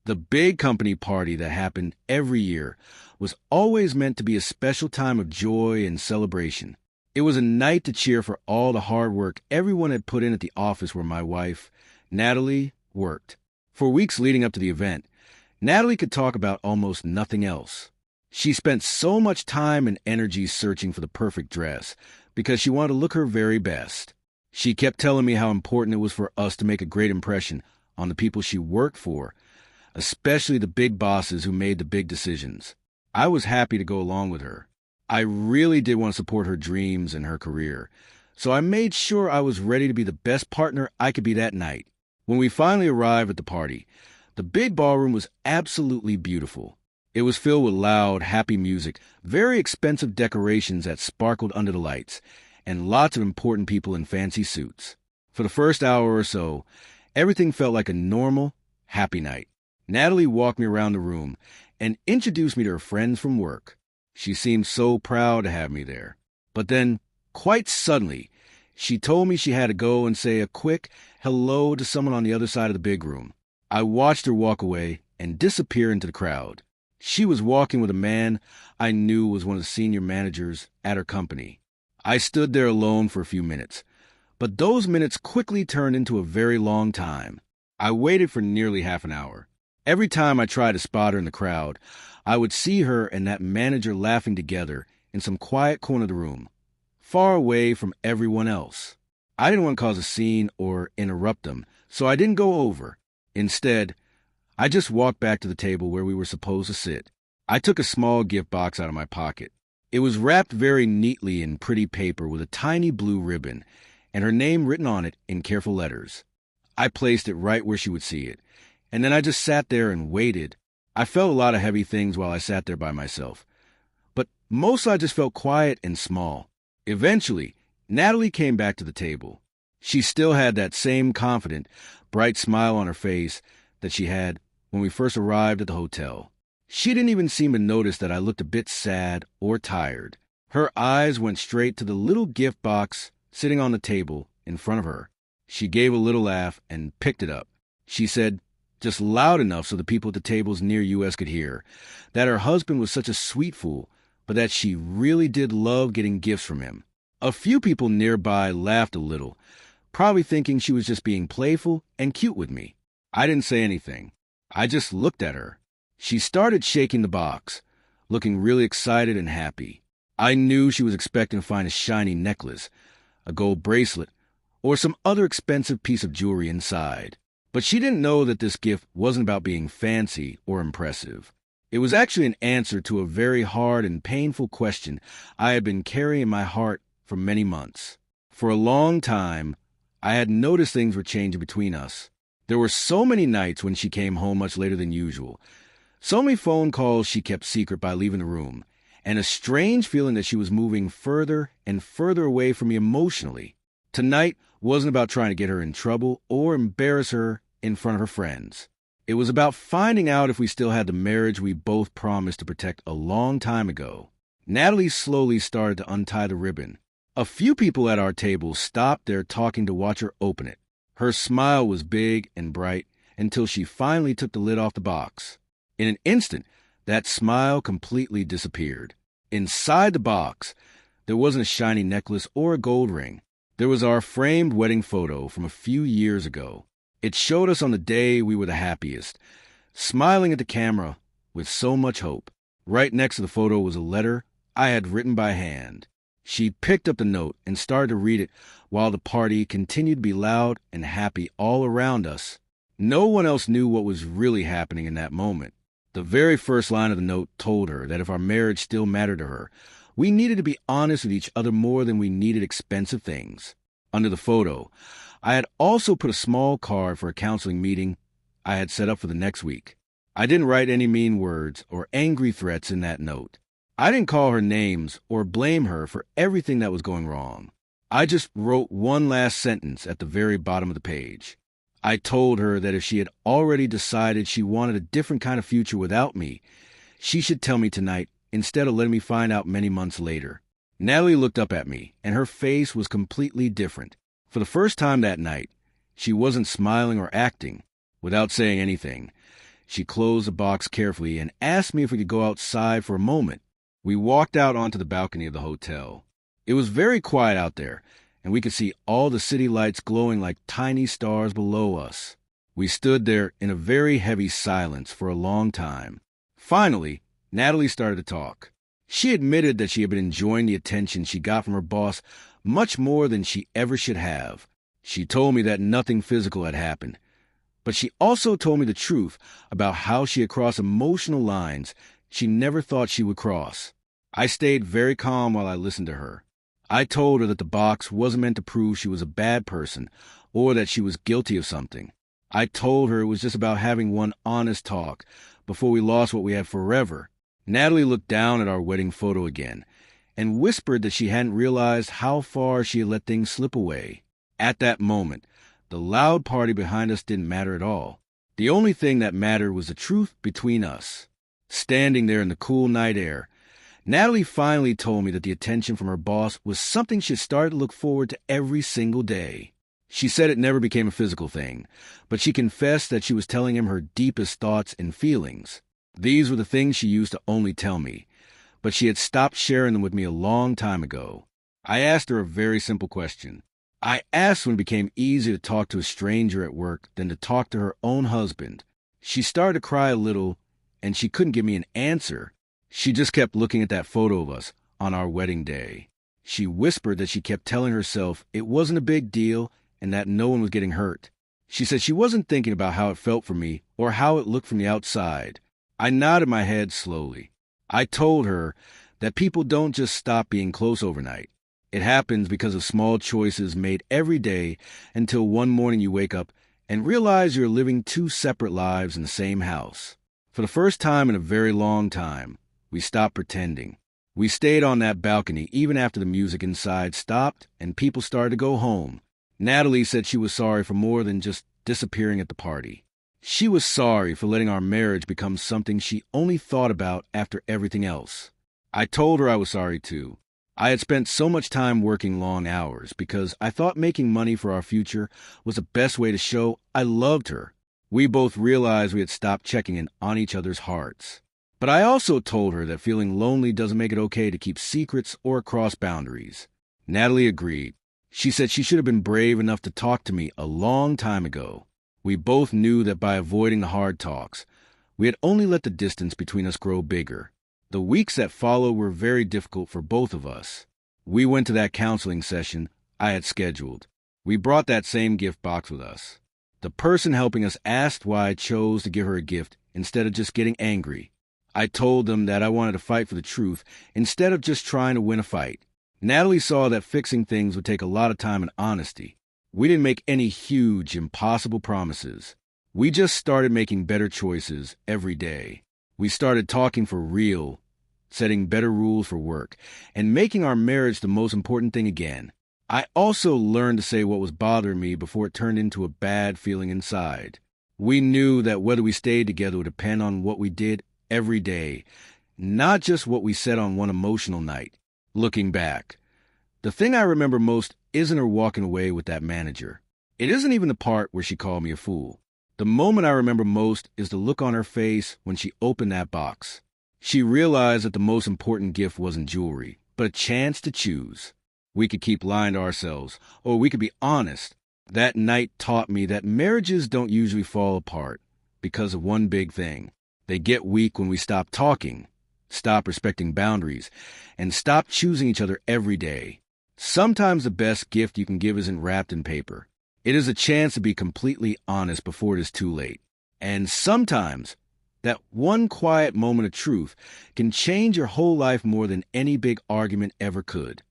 The big company party that happened every year was always meant to be a special time of joy and celebration. It was a night to cheer for all the hard work everyone had put in at the office where my wife, Natalie, worked. For weeks leading up to the event, Natalie could talk about almost nothing else. She spent so much time and energy searching for the perfect dress because she wanted to look her very best. She kept telling me how important it was for us to make a great impression on the people she worked for, especially the big bosses who made the big decisions. I was happy to go along with her. I really did want to support her dreams and her career, so I made sure I was ready to be the best partner I could be that night. When we finally arrived at the party, the big ballroom was absolutely beautiful. It was filled with loud, happy music, very expensive decorations that sparkled under the lights, and lots of important people in fancy suits. For the first hour or so, everything felt like a normal, happy night. Natalie walked me around the room and introduced me to her friends from work. She seemed so proud to have me there. But then, quite suddenly, she told me she had to go and say a quick hello to someone on the other side of the big room. I watched her walk away and disappear into the crowd. She was walking with a man I knew was one of the senior managers at her company. I stood there alone for a few minutes, but those minutes quickly turned into a very long time. I waited for nearly half an hour. Every time I tried to spot her in the crowd, I would see her and that manager laughing together in some quiet corner of the room, far away from everyone else. I didn't want to cause a scene or interrupt them, so I didn't go over. Instead, I just walked back to the table where we were supposed to sit. I took a small gift box out of my pocket. It was wrapped very neatly in pretty paper with a tiny blue ribbon, and her name written on it in careful letters. I placed it right where she would see it, and then I just sat there and waited. I felt a lot of heavy things while I sat there by myself, but mostly I just felt quiet and small. Eventually, Natalie came back to the table. She still had that same confident, bright smile on her face that she had when we first arrived at the hotel. She didn't even seem to notice that I looked a bit sad or tired. Her eyes went straight to the little gift box sitting on the table in front of her. She gave a little laugh and picked it up. She said, just loud enough so the people at the tables near us could hear, that her husband was such a sweet fool, but that she really did love getting gifts from him. A few people nearby laughed a little, probably thinking she was just being playful and cute with me. I didn't say anything. I just looked at her. She started shaking the box, looking really excited and happy. I knew she was expecting to find a shiny necklace, a gold bracelet, or some other expensive piece of jewelry inside. But she didn't know that this gift wasn't about being fancy or impressive. It was actually an answer to a very hard and painful question I had been carrying in my heart for many months. For a long time, I had noticed things were changing between us. There were so many nights when she came home much later than usual, so many phone calls she kept secret by leaving the room, and a strange feeling that she was moving further and further away from me emotionally. Tonight wasn't about trying to get her in trouble or embarrass her in front of her friends. It was about finding out if we still had the marriage we both promised to protect a long time ago. Natalie slowly started to untie the ribbon. A few people at our table stopped their talking to watch her open it. Her smile was big and bright until she finally took the lid off the box. In an instant, that smile completely disappeared. Inside the box, there wasn't a shiny necklace or a gold ring. There was our framed wedding photo from a few years ago. It showed us on the day we were the happiest, smiling at the camera with so much hope. Right next to the photo was a letter I had written by hand. She picked up the note and started to read it while the party continued to be loud and happy all around us. No one else knew what was really happening in that moment. The very first line of the note told her that if our marriage still mattered to her, we needed to be honest with each other more than we needed expensive things. Under the photo, I had also put a small card for a counseling meeting I had set up for the next week. I didn't write any mean words or angry threats in that note. I didn't call her names or blame her for everything that was going wrong. I just wrote one last sentence at the very bottom of the page. I told her that if she had already decided she wanted a different kind of future without me, she should tell me tonight instead of letting me find out many months later. Natalie looked up at me, and her face was completely different. For the first time that night, she wasn't smiling or acting. Without saying anything, She closed the box carefully and asked me if we could go outside for a moment. We walked out onto the balcony of the hotel. It was very quiet out there, and we could see all the city lights glowing like tiny stars below us. We stood there in a very heavy silence for a long time. Finally, Natalie started to talk. She admitted that she had been enjoying the attention she got from her boss much more than she ever should have. She told me that nothing physical had happened, but she also told me the truth about how she had crossed emotional lines she never thought she would cross. I stayed very calm while I listened to her. I told her that the box wasn't meant to prove she was a bad person or that she was guilty of something. I told her it was just about having one honest talk before we lost what we had forever. Natalie looked down at our wedding photo again and whispered that she hadn't realized how far she had let things slip away. At that moment, the loud party behind us didn't matter at all. The only thing that mattered was the truth between us. Standing there in the cool night air, Natalie finally told me that the attention from her boss was something she started to look forward to every single day. She said it never became a physical thing, but she confessed that she was telling him her deepest thoughts and feelings. These were the things she used to only tell me, but she had stopped sharing them with me a long time ago. I asked her a very simple question. I asked when it became easier to talk to a stranger at work than to talk to her own husband. She started to cry a little, and she couldn't give me an answer. She just kept looking at that photo of us on our wedding day. She whispered that she kept telling herself it wasn't a big deal and that no one was getting hurt. She said she wasn't thinking about how it felt for me or how it looked from the outside. I nodded my head slowly. I told her that people don't just stop being close overnight. It happens because of small choices made every day until one morning you wake up and realize you're living two separate lives in the same house. For the first time in a very long time, we stopped pretending. We stayed on that balcony even after the music inside stopped and people started to go home. Natalie said she was sorry for more than just disappearing at the party. She was sorry for letting our marriage become something she only thought about after everything else. I told her I was sorry too. I had spent so much time working long hours because I thought making money for our future was the best way to show I loved her. We both realized we had stopped checking in on each other's hearts. But I also told her that feeling lonely doesn't make it okay to keep secrets or cross boundaries. Natalie agreed. She said she should have been brave enough to talk to me a long time ago. We both knew that by avoiding the hard talks, we had only let the distance between us grow bigger. The weeks that followed were very difficult for both of us. We went to that counseling session I had scheduled. We brought that same gift box with us. The person helping us asked why I chose to give her a gift instead of just getting angry. I told them that I wanted to fight for the truth instead of just trying to win a fight. Natalie saw that fixing things would take a lot of time and honesty. We didn't make any huge, impossible promises. We just started making better choices every day. We started talking for real, setting better rules for work, and making our marriage the most important thing again. I also learned to say what was bothering me before it turned into a bad feeling inside. We knew that whether we stayed together would depend on what we did every day, not just what we said on one emotional night. Looking back, the thing I remember most isn't her walking away with that manager. It isn't even the part where she called me a fool. The moment I remember most is the look on her face when she opened that box. She realized that the most important gift wasn't jewelry, but a chance to choose. We could keep lying to ourselves, or we could be honest. That night taught me that marriages don't usually fall apart because of one big thing. They get weak when we stop talking, stop respecting boundaries, and stop choosing each other every day. Sometimes the best gift you can give isn't wrapped in paper. It is a chance to be completely honest before it is too late. And sometimes that one quiet moment of truth can change your whole life more than any big argument ever could.